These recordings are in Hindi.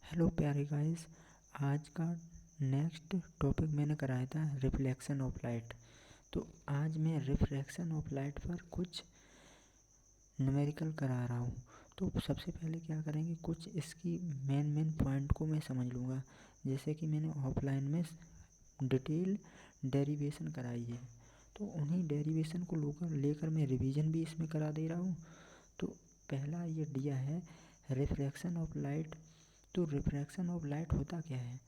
हेलो प्यारे गाइस। आज का नेक्स्ट टॉपिक मैंने कराया था रिफ्लेक्शन ऑफ लाइट। तो आज मैं रिफ्रैक्शन ऑफ लाइट पर कुछ न्यूमेरिकल करा रहा हूँ। तो सबसे पहले क्या करेंगे, कुछ इसकी मेन पॉइंट को मैं समझ लूँगा। जैसे कि मैंने ऑफलाइन में डिटेल डेरिवेशन कराई है, तो उन्हीं डेरिवेशन को लेकर मैं रिवीजन भी इसमें करा दे रहा हूँ। तो पहला ये दिया है रिफ्रैक्शन ऑफ लाइट। तो रिफ्रैक्शन ऑफ लाइट होता क्या है,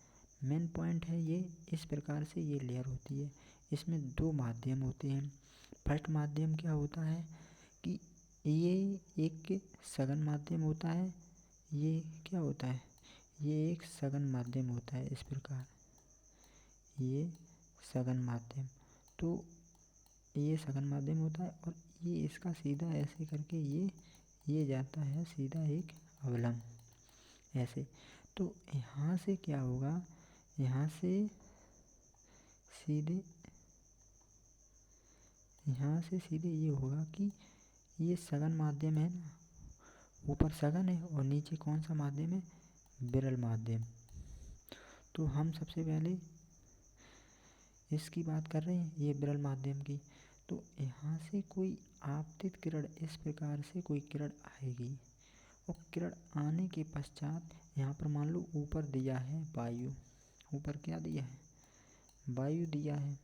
मेन पॉइंट है ये। इस प्रकार से ये लेयर होती है, इसमें दो माध्यम होते हैं। फर्स्ट माध्यम क्या होता है कि ये एक सघन माध्यम होता है। ये क्या होता है, ये एक सघन माध्यम होता है। इस प्रकार ये सघन माध्यम, तो ये सघन माध्यम होता है और ये इसका सीधा ऐसे करके ये जाता है सीधा एक अवलंब ऐसे। तो यहाँ से क्या होगा, यहाँ से सीधे ये होगा कि ये सघन माध्यम है ना, ऊपर सघन है और नीचे कौन सा माध्यम है, विरल माध्यम। तो हम सबसे पहले इसकी बात कर रहे हैं, ये विरल माध्यम की। तो यहाँ से कोई आपतित किरण, इस प्रकार से कोई किरण आएगी और किरण आने के पश्चात यहाँ पर मान लो ऊपर दिया है वायु, ऊपर क्या दिया है, वायु दिया है।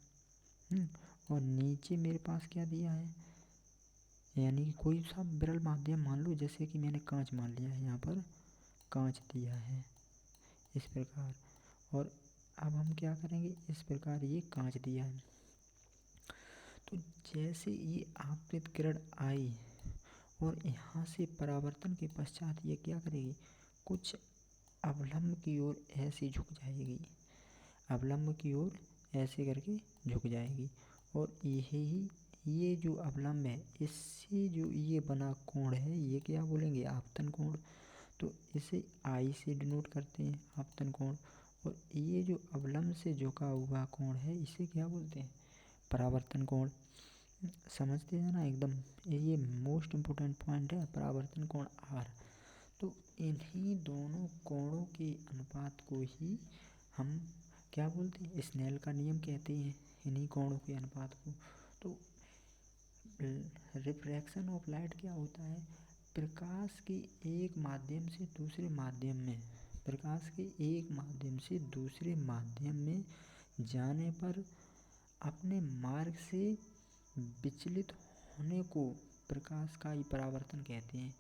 और नीचे मेरे पास क्या दिया है, यानी कि कोई सा विरल माध्यम मान लो, जैसे कि मैंने कांच मान लिया है, यहाँ पर कांच दिया है इस प्रकार। और अब हम क्या करेंगे, इस प्रकार ये कांच दिया है। तो जैसे ये आपतित किरण आई और यहाँ से परावर्तन के पश्चात ये क्या करेगी, कुछ अवलंब की ओर ऐसे झुक जाएगी, अवलंब की ओर ऐसे करके झुक जाएगी। और ये जो अवलंब है, इससे जो ये बना कोण है, ये क्या बोलेंगे, आपतन कोण। तो इसे आई से डिनोट करते हैं, आपतन कोण। और ये जो अवलंब से झुका हुआ कोण है, इसे क्या बोलते हैं, परावर्तन कोण। समझते हैं ना एकदम, ये मोस्ट इम्पोर्टेंट पॉइंट है, परावर्तन कोण आर। तो इन्हीं दोनों कोणों के अनुपात को ही हम क्या बोलते हैं, स्नेल का नियम कहते हैं, इन्हीं कोणों के अनुपात को। तो रिफ्रैक्शन ऑफ लाइट क्या होता है, प्रकाश के एक माध्यम से दूसरे माध्यम में, प्रकाश के एक माध्यम से दूसरे माध्यम में जाने पर अपने मार्ग से विचलित होने को प्रकाश का ही परावर्तन कहते हैं।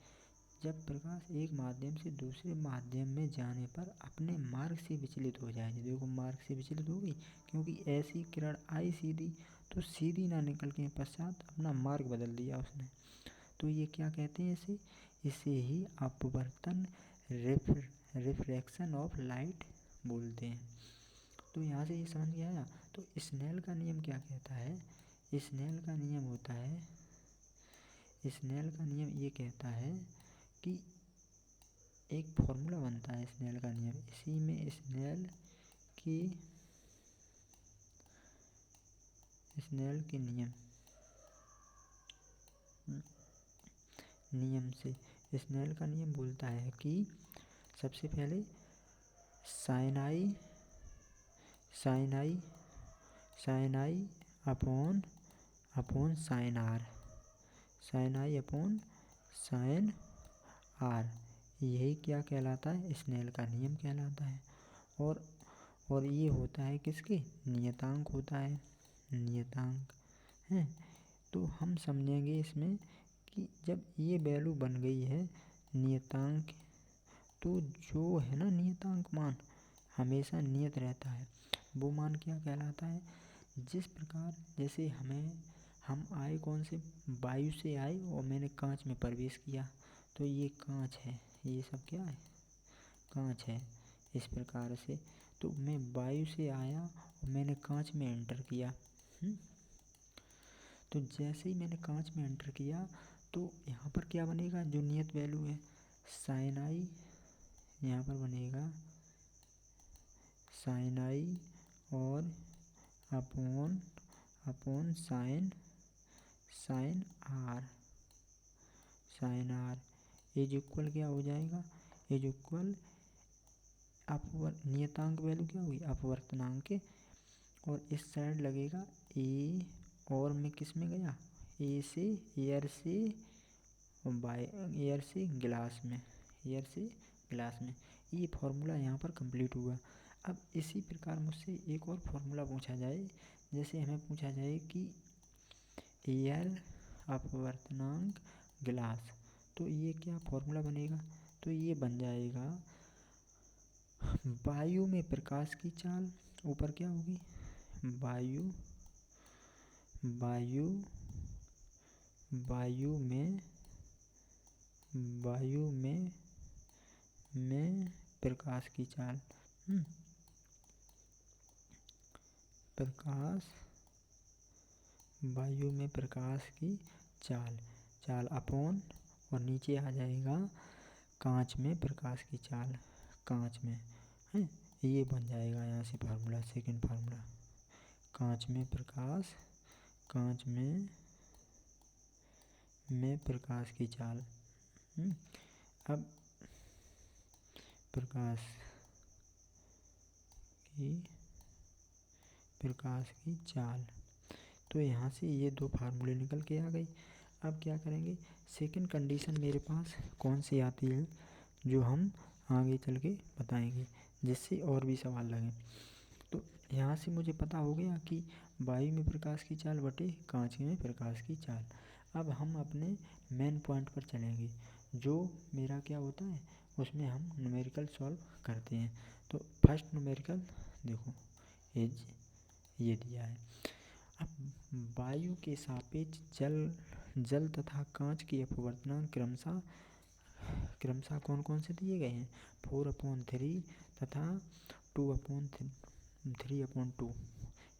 जब प्रकाश एक माध्यम से दूसरे माध्यम में जाने पर अपने मार्ग से विचलित हो जाए, देखो मार्ग से विचलित हो गई, क्योंकि ऐसी किरण आई सीधी, तो सीधी ना निकल के पश्चात अपना मार्ग बदल दिया उसने। तो ये क्या कहते हैं, इसे ही अपवर्तन, रिफ्रैक्शन ऑफ लाइट बोलते हैं। तो यहाँ से ये समझ में आया। तो स्नेल का नियम क्या कहता है, स्नेल का नियम होता है, स्नेल का नियम ये कहता है कि एक फॉर्मूला बनता है स्नेल का नियम, इसी में स्नेल के नियम से स्नेल का नियम बोलता है कि सबसे पहले sine i upon sine r, sine i upon sine r, यही क्या कहलाता है, स्नेल का नियम कहलाता है। और ये होता है किसके, नियतांक होता है, नियतांक है। तो हम समझेंगे इसमें कि जब ये वैल्यू बन गई है नियतांक, तो जो है ना नियतांक मान हमेशा नियत रहता है, वो मान क्या कहलाता है, जिस प्रकार जैसे हम आए कौन से, वायु से आए और मैंने कांच में प्रवेश किया, तो ये कांच है, ये सब क्या है, कांच है। इस प्रकार से तो मैं वायु से आया और मैंने कांच में एंटर किया। तो जैसे ही मैंने कांच में एंटर किया, तो यहाँ पर क्या बनेगा, जो नियत वैल्यू है साइन आई, यहाँ पर बनेगा साइन आई और upon sine r is equal क्या हो जाएगा, इज इक्वल नियतांक वैल्यू क्या होगी, अपवर्तनांक, और इस साइड लगेगा ए, और मैं किस में गया, ए से एयर से एयर से गिलास में, एयर से गिलास में। ये फॉर्मूला यहाँ पर कंप्लीट हुआ। अब इसी प्रकार मुझसे एक और फॉर्मूला पूछा जाए, जैसे हमें पूछा जाए कि एयर अपवर्तनांक गिलास, तो ये क्या फॉर्मूला बनेगा, तो ये बन जाएगा वायु में प्रकाश की चाल, ऊपर क्या होगी, वायु वायु वायु में प्रकाश की चाल, वायु में प्रकाश की चाल अपॉन, और नीचे आ जाएगा कांच में प्रकाश की चाल, कांच में है, ये बन जाएगा यहाँ से फार्मूला, सेकंड फार्मूला, कांच में प्रकाश की चाल। अब प्रकाश की चाल, तो यहाँ से ये दो फार्मूले निकल के आ गई। अब क्या करेंगे, सेकंड कंडीशन मेरे पास कौन सी आती है, जो हम आगे चल के बताएंगे, जिससे और भी सवाल लगे। तो यहाँ से मुझे पता हो गया कि वायु में प्रकाश की चाल बटे कांच में प्रकाश की चाल। अब हम अपने मेन पॉइंट पर चलेंगे, जो मेरा क्या होता है, उसमें हम न्यूमेरिकल सॉल्व करते हैं। तो फर्स्ट न्यूमेरिकल देखो इज ये दिया है। अब वायु के सापेक्ष जल तथा कांच की अपवर्तनांक क्रमशः कौन कौन से दिए गए हैं, 4/3 तथा 2/3/2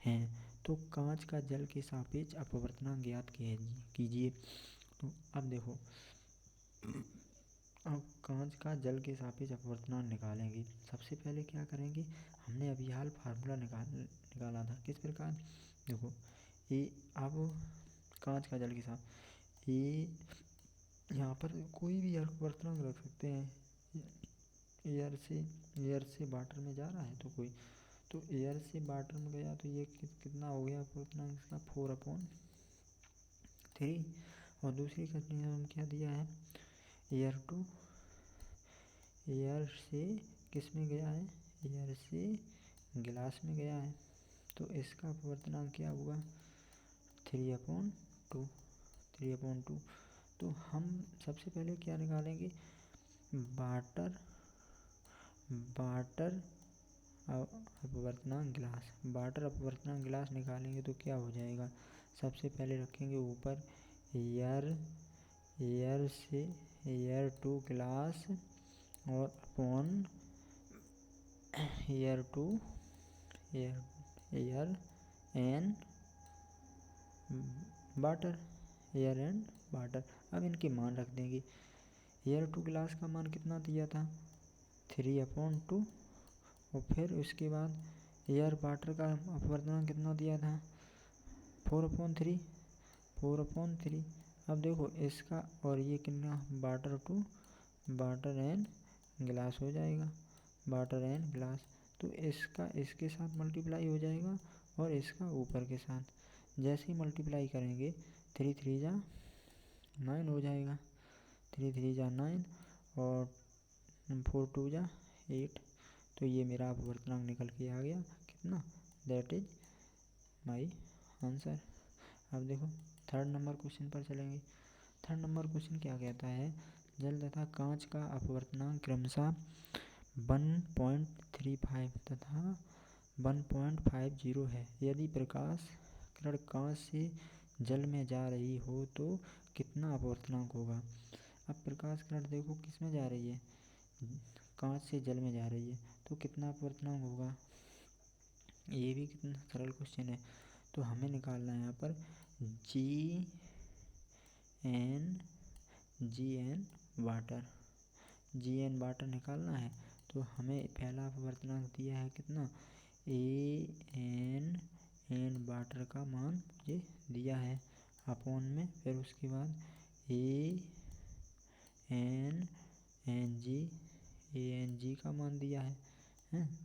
हैं। तो कांच का जल के सापेक्ष अपवर्तनांक ज्ञात कीजिए। तो अब देखो, अब कांच का जल के सापेक्ष अपवर्तनांक निकालेंगे। सबसे पहले क्या करेंगे, हमने अभी हाल फार्मूला निकाला था, किस प्रकार, देखो ये अब कांच का जल के साथ ये, यहाँ पर कोई भी अपवर्तनांक रख सकते हैं, एयर से वाटर में जा रहा है, तो कोई, तो एयर से वाटर में गया, तो ये कितना हो गया अपवर्तनांक इसका, 4/3। और दूसरी कंडीशन क्या दिया है, एयर से किस में गया है, एयर से गिलास में गया है, तो इसका अपवर्तनांक क्या हुआ, 3/2। तो हम सबसे पहले क्या निकालेंगे, वाटर अपवर्तनांक गिलास निकालेंगे, तो क्या हो जाएगा, सबसे पहले रखेंगे ऊपर एयर टू गिलास, और अपॉन एयर एंड वाटर। अब इनके मान रख देंगे। एयर टू गिलास का मान कितना दिया था, 3/2, और फिर उसके बाद एयर वाटर का अपवर्तनांक कितना दिया था, 4/3। अब देखो इसका और ये कितना, वाटर एंड गिलास हो जाएगा, वाटर एंड गिलास, तो इसका इसके साथ मल्टीप्लाई हो जाएगा, और इसका ऊपर के साथ, जैसे ही मल्टीप्लाई करेंगे 3 3 जा 9 हो जाएगा, 3 3 जा 9, और 4 2 जा 8। तो ये मेरा अपवर्तनांक निकल के आ गया, कितना, दैट इज माई आंसर। अब देखो थर्ड नंबर क्वेश्चन पर चलेंगे। थर्ड नंबर क्वेश्चन क्या कहता है, जल तथा कांच का अपवर्तनांक क्रमशः 1.35 तथा 1.50 है। यदि प्रकाश किरण कांच से जल में जा रही हो तो कितना अपवर्तनांक होगा। अब प्रकाश किरण देखो किस में जा रही है, कांच से जल में जा रही है, तो कितना अपवर्तनांक होगा। ये भी कितना सरल क्वेश्चन है। तो हमें निकालना है यहाँ पर जी एन वाटर निकालना है। तो हमें पहला अपवर्तनांक दिया है कितना, एन वाटर का मान मुझे दिया है अपॉन में, फिर उसके बाद ए एन जी का मान दिया है, हैं।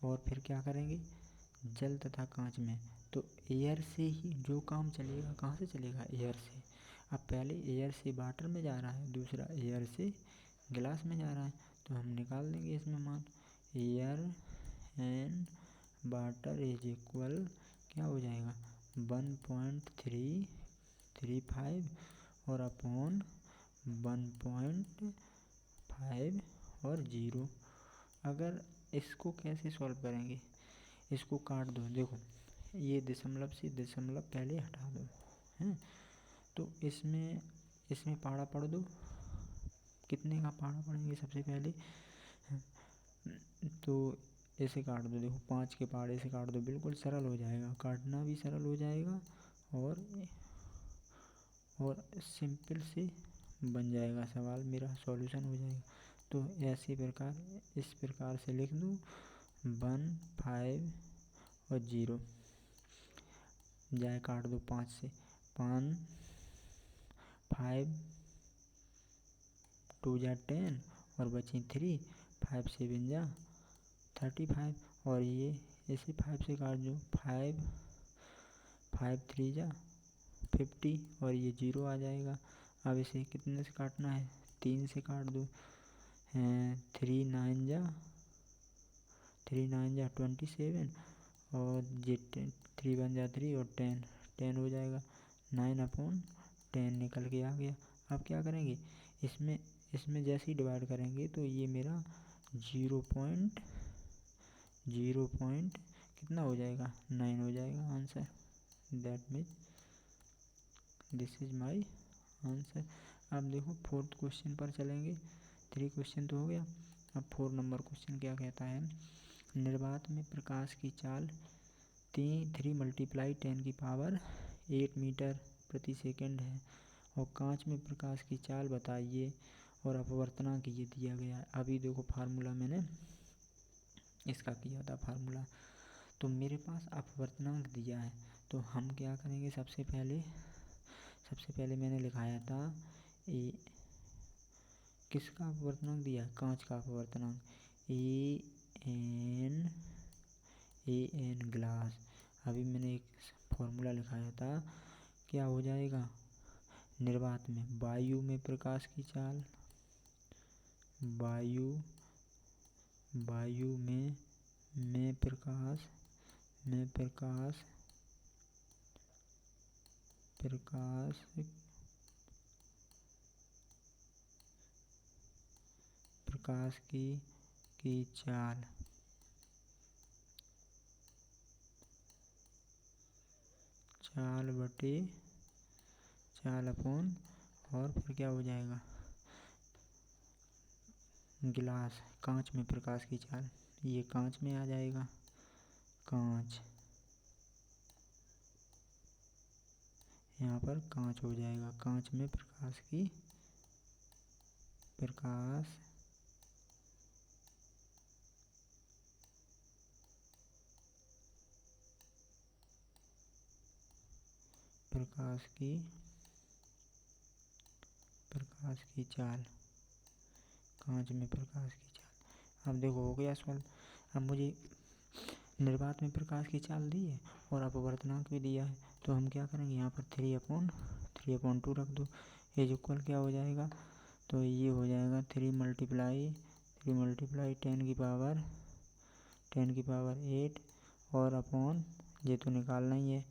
और फिर क्या करेंगे, जल तथा कांच में, तो एयर से ही जो काम चलेगा, कहाँ से चलेगा, एयर से। अब पहले एयर से वाटर में जा रहा है, दूसरा एयर से गिलास में जा रहा है, तो हम निकाल देंगे इसमें मान, air and water is equal क्या हो जाएगा 1.335 और अपॉन 1.5 और 0। अगर इसको कैसे सॉल्व करेंगे, इसको काट दो, देखो ये दशमलव से दशमलव पहले हटा दो हैं। तो इसमें पाड़ा पढ़ दो, कितने का पाड़ा पढ़ेंगे सबसे पहले, तो ऐसे काट दो, देखो 5 के पाड़े से काट दो, बिल्कुल सरल हो जाएगा, काटना भी सरल हो जाएगा और सिंपल से बन जाएगा सवाल, मेरा सॉल्यूशन हो जाएगा। तो ऐसे प्रकार इस प्रकार से लिख दूँ 1, 5 और 0 जाए काट दो 5 से, 5 5 2 जा 10 और बची 3, 5 7 जा 35 और ये ऐसे 5 से काट दो, 5 5 3 जा 50 और ये 0 आ जाएगा। अब इसे कितने से काटना है, 3 से काट दो, 3 9 जा 27 और ये 3 1 जा 3 और 10 हो जाएगा, 9/10 निकल के आ गया। अब क्या करेंगे, इसमें जैसे ही डिवाइड करेंगे तो ये मेरा 0. कितना हो जाएगा 9 हो जाएगा answer. That means this is my answer. अब देखो 4th क्वेश्चन पर चलेंगे, 3 क्वेश्चन तो हो गया। अब 4 नंबर क्वेश्चन क्या कहता है, निर्वात में प्रकाश की चाल 3 × 10⁸ मीटर प्रति सेकंड है और कांच में प्रकाश की चाल बताइए और अपवर्तनांक ये दिया गया है। अभी देखो फार्मूला मैंने इसका किया था फार्मूला, तो मेरे पास अपवर्तनांक दिया है, तो हम क्या करेंगे, सबसे पहले मैंने लिखाया था किसका अपवर्तनांक दिया है, कांच का अपवर्तनांक, ए एन ग्लास। अभी मैंने एक फॉर्मूला लिखाया था, क्या हो जाएगा, निर्वात में वायु में प्रकाश की चाल, वायु में प्रकाश की चाल बटे चाल अपॉन, और फिर क्या हो जाएगा, गिलास कांच में प्रकाश की चाल, ये कांच में आ जाएगा, कांच यहाँ पर कांच हो जाएगा, कांच में प्रकाश की चाल, कांच में प्रकाश की चाल। अब देखो हो गया सवाल। अब मुझे निर्वात में प्रकाश की चाल दी है और अपवर्तनांक भी दिया है, तो हम क्या करेंगे, यहाँ पर 3/2 रख दो, इज इक्वल क्या हो जाएगा, तो ये हो जाएगा 3 × 10⁸ और अपॉन, ये तो निकालना ही है,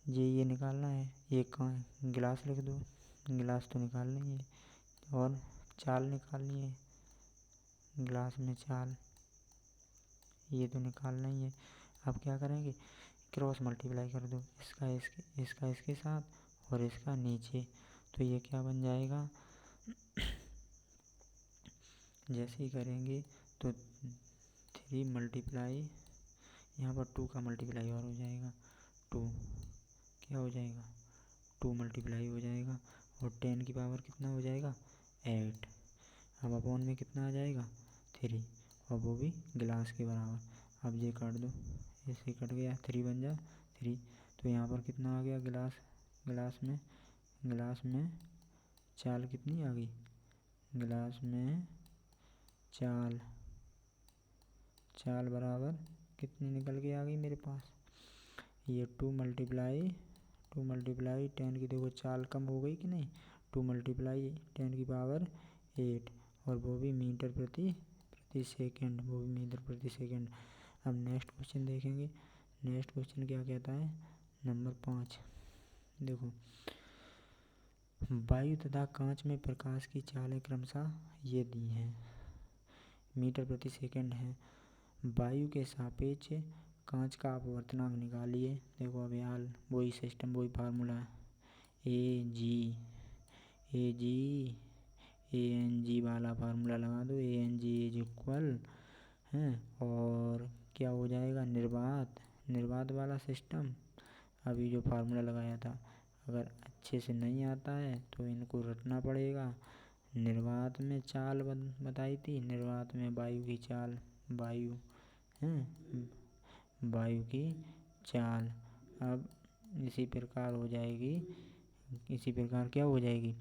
ये निकालना है, ये गिलास लिख दो, गिलास तो निकालना ही है और चाल निकालनी है, गिलास में चाल ये तो निकालना ही है। अब क्या करेंगे, क्रॉस मल्टीप्लाई कर दो, इसका इसके साथ और इसका नीचे, तो ये क्या बन जाएगा, जैसे ही करेंगे तो 3 मल्टीप्लाई, यहाँ पर 2 का मल्टीप्लाई और हो जाएगा, 2 क्या हो जाएगा, 2 मल्टीप्लाई हो जाएगा और 10 की पावर कितना हो जाएगा 8। अब अपॉन में कितना आ जाएगा 3 और वो भी गिलास के बराबर। अब ये काट दो, ऐसे कट गया, 3 बन जा 3, तो यहाँ पर कितना आ गया, गिलास में चाल कितनी आ गई, गिलास में चाल चाल बराबर कितनी निकल के आ गई मेरे पास, ये 2 मल्टीप्लाई 10 की, देखो चाल कम हो गई कि नहीं, 2 मल्टीप्लाई 10 की पावर 8, और वो भी मीटर प्रति सेकेंड, वो भी मीटर प्रति सेकेंड। अब नेक्स्ट क्वेश्चन देखेंगे। नेक्स्ट क्वेश्चन क्या कहता है, नंबर 5। देखो, वायु तथा कांच में प्रकाश की चालें क्रमशः ये दी हैं, मीटर प्रति सेकेंड है। वायु के सापेक्ष कांच का अपवर्तनांक निकालिए। देखो अब यहाँ वही सिस्टम, वही फार्मूला, ए एन जी वाला फार्मूला लगा दो, ANG इज इक्वल है, और क्या हो जाएगा, निर्वात वाला सिस्टम। अभी जो फार्मूला लगाया था, अगर अच्छे से नहीं आता है तो इनको रटना पड़ेगा। निर्वात में चाल बताई थी, निर्वात में वायु की चाल, वायु की चाल। अब इसी प्रकार हो जाएगी, इसी प्रकार क्या हो जाएगी,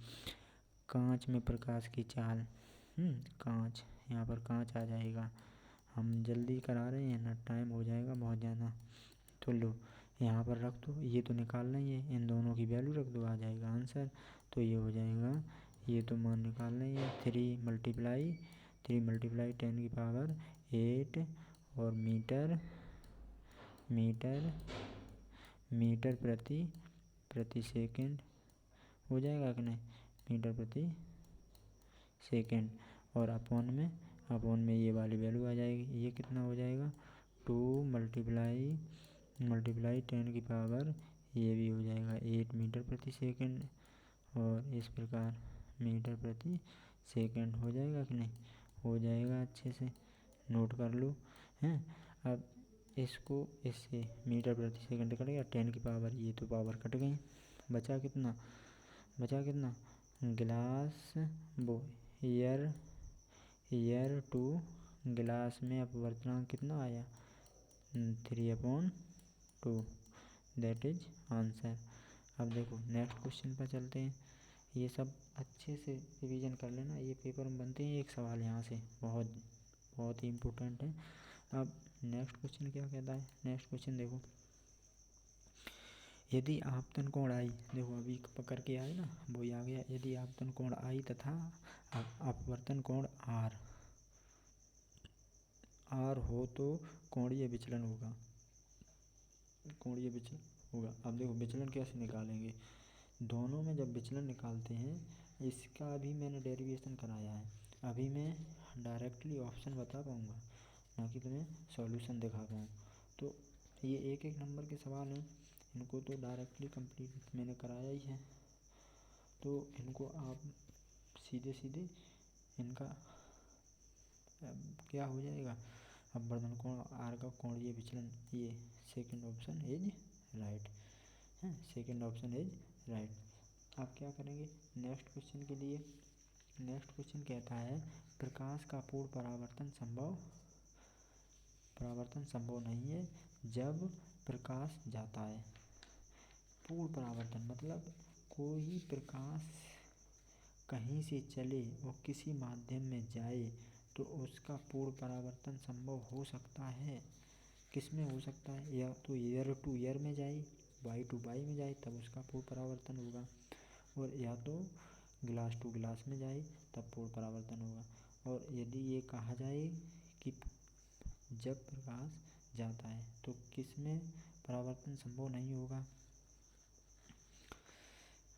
कांच में प्रकाश की चाल, कांच, यहाँ पर कांच आ जाएगा। हम जल्दी करा रहे हैं ना, टाइम हो जाएगा बहुत ज़्यादा, तो लो यहाँ पर रख दो, ये तो निकालना ही है, इन दोनों की वैल्यू रख दो, आ जाएगा आंसर। तो ये हो जाएगा, ये तो मान निकालना ही है, 3 मल्टीप्लाई 10 की पावर 8, और मीटर प्रति सेकेंड हो जाएगा कि नहीं, मीटर प्रति सेकेंड, और अपॉन में ये वाली वैल्यू आ जाएगी। ये कितना हो जाएगा, 2 मल्टीप्लाई 10 की पावर, ये भी हो जाएगा 8 मीटर प्रति सेकेंड, और इस प्रकार मीटर प्रति सेकेंड हो जाएगा कि नहीं, हो जाएगा। अच्छे से नोट कर लो हैं। अब इसको इससे मीटर प्रति सेकेंड कट गया, 10 की पावर, ये तो पावर कट गई, बचा कितना, गिलास वो ईयर टू गिलास में अपवर्तनांक कितना आया, 3/2, दैट इज आंसर। अब देखो नेक्स्ट क्वेश्चन पर चलते हैं। ये सब अच्छे से रिवीजन कर लेना, ये पेपर में बनते हैं एक सवाल यहाँ से, बहुत ही इम्पोर्टेंट है। अब नेक्स्ट क्वेश्चन क्या कहता है, नेक्स्ट क्वेश्चन देखो, यदि आपतन कोण आई, देखो अभी पकड़ के आए ना, वही आ गया, यदि आपतन कोण आई तथा अपवर्तन कोण आर हो तो कोणीय विचलन होगा, अब देखो विचलन कैसे निकालेंगे, दोनों में जब विचलन निकालते हैं, इसका अभी मैंने डेरिवेशन कराया है, अभी मैं डायरेक्टली ऑप्शन बता पाऊँगा, ना कि तुम्हें सॉल्यूशन दिखा पाऊँ। तो ये एक नंबर के सवाल हैं, इनको तो डायरेक्टली कंप्लीट मैंने कराया ही है, तो इनको आप सीधे इनका क्या हो जाएगा, अपवर्तन कोण आर का कोणीय विचलन, ये सेकंड ऑप्शन इज राइट है, सेकंड ऑप्शन इज राइट। आप क्या करेंगे नेक्स्ट क्वेश्चन के लिए, नेक्स्ट क्वेश्चन कहता है, प्रकाश का पूर्ण परावर्तन संभव नहीं है जब प्रकाश जाता है। पूर्ण परावर्तन मतलब कोई प्रकाश कहीं से चले और किसी माध्यम में जाए तो उसका पूर्ण परावर्तन संभव हो सकता है। किस में हो सकता है, या तो एयर टू एयर में जाए, वाई टू वाई में जाए, तब उसका पूर्ण परावर्तन होगा, और या तो ग्लास टू ग्लास में जाए तब पूर्ण परावर्तन होगा। और यदि ये कहा जाए कि जब प्रकाश जाता है तो किस में परावर्तन संभव नहीं होगा,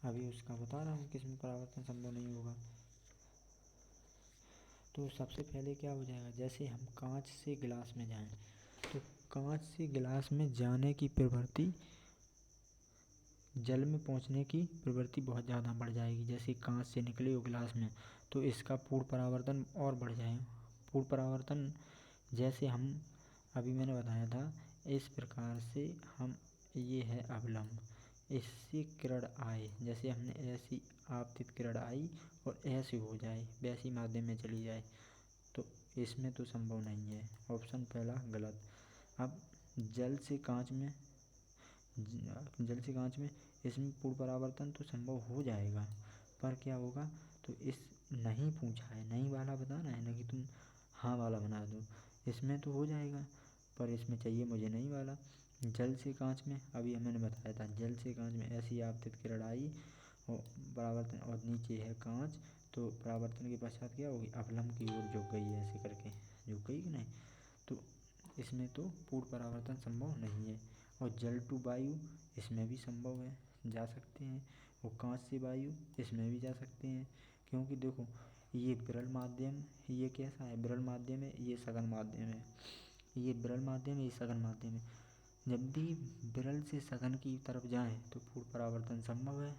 अभी उसका बता रहा हूँ किस में परावर्तन संभव नहीं होगा। तो सबसे पहले क्या हो जाएगा, जैसे हम कांच से गिलास में जाएं, तो कांच से गिलास में जाने की प्रवृत्ति, जल में पहुंचने की प्रवृत्ति बहुत ज़्यादा बढ़ जाएगी। जैसे कांच से निकले हो गिलास में, तो इसका पूर्ण परावर्तन और बढ़ जाएगा। पूर्ण परावर्तन जैसे हम अभी मैंने बताया था, इस प्रकार से हम, ये है अवलंब, इससे किरण आए, जैसे हमने ऐसी आपतित किरण आई और ऐसे हो जाए, वैसी माध्यम में चली जाए, तो इसमें तो संभव नहीं है, ऑप्शन पहला गलत। अब जल से कांच में इसमें पूर्ण परावर्तन तो संभव हो जाएगा, पर क्या होगा, तो इस नहीं पूछा है, नहीं वाला बताना है ना, कि तुम हाँ वाला बना दो। इसमें तो हो जाएगा, पर इसमें चाहिए मुझे नहीं वाला। जल से कांच में, अभी मैंने बताया था, जल से कांच में ऐसी आपतित किरण आई और परावर्तन, और नीचे है कांच, तो परावर्तन के पश्चात क्या होगी, अवलंब की ओर झुक गई है, ऐसे करके झुक गई कि नहीं। तो इसमें तो पूर्ण परावर्तन संभव नहीं है। और जल टू वायु, इसमें भी संभव है, जा सकते हैं। और कांच से वायु, इसमें भी जा सकते हैं, क्योंकि देखो ये विरल माध्यम, ये कैसा है, विरल माध्यम है, ये सघन माध्यम है। ये विरल माध्यम है, ये सघन माध्यम है। जब भी विरल से सघन की तरफ जाएं तो पूर्ण परावर्तन संभव है,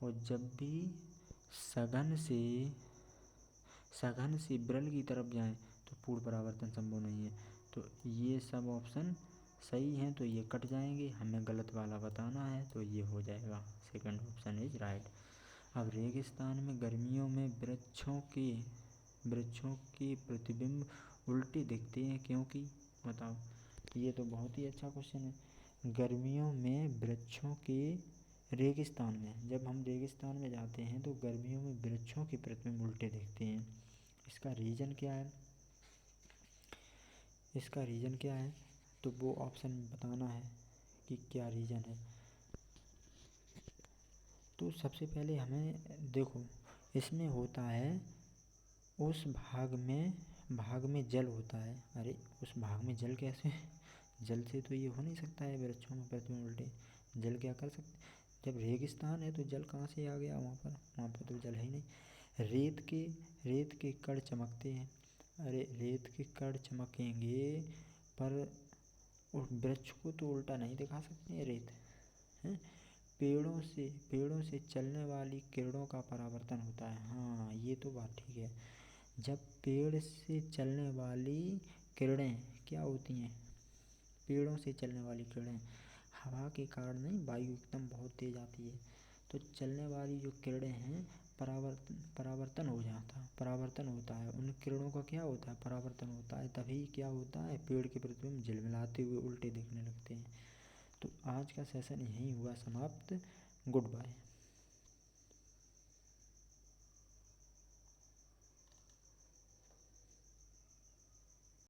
और जब भी सघन से विरल की तरफ जाएं तो पूर्ण परावर्तन संभव नहीं है। तो ये सब ऑप्शन सही हैं, तो ये कट जाएंगे, हमें गलत वाला बताना है, तो ये हो जाएगा सेकंड ऑप्शन इज राइट। अब रेगिस्तान में गर्मियों में वृक्षों के प्रतिबिंब उल्टे दिखते हैं क्योंकि, बताओ। ये तो बहुत ही अच्छा क्वेश्चन है। गर्मियों में वृक्षों के, रेगिस्तान में, जब हम रेगिस्तान में जाते हैं तो गर्मियों में वृक्षों के प्रतिबिंब उल्टे दिखते हैं। इसका रीज़न क्या है, इसका रीज़न क्या है, तो वो ऑप्शन बताना है कि क्या रीज़न है। तो सबसे पहले हमें देखो, इसमें होता है उस भाग में जल होता है। अरे उस भाग में जल कैसे जल से तो ये हो नहीं सकता है वृक्षों में प्रतिबिंब उल्टे। जल क्या कर सकते, जब रेगिस्तान है तो जल कहाँ से आ गया वहाँ पर तो जल है ही नहीं। रेत के कण चमकते हैं। अरे रेत के कण चमकेंगे, पर उस वृक्ष को तो उल्टा नहीं दिखा सकते हैं रेत, हैं। पेड़ों से चलने वाली किरणों का परावर्तन होता है, हाँ ये तो बात ठीक है। जब पेड़ से चलने वाली किरणें क्या होती हैं, पेड़ों से चलने वाली किरणें हवा के कारण नहीं, वायु एकदम बहुत तेज आती है, तो चलने वाली जो किरणें हैं परावर्तन होता है, उन किरणों का क्या होता है, परावर्तन होता है, तभी क्या होता है, पेड़ के प्रतिबिंब झिलमिलाते हुए उल्टे दिखने लगते हैं। तो आज का सेशन यहीं हुआ समाप्त। Good bye.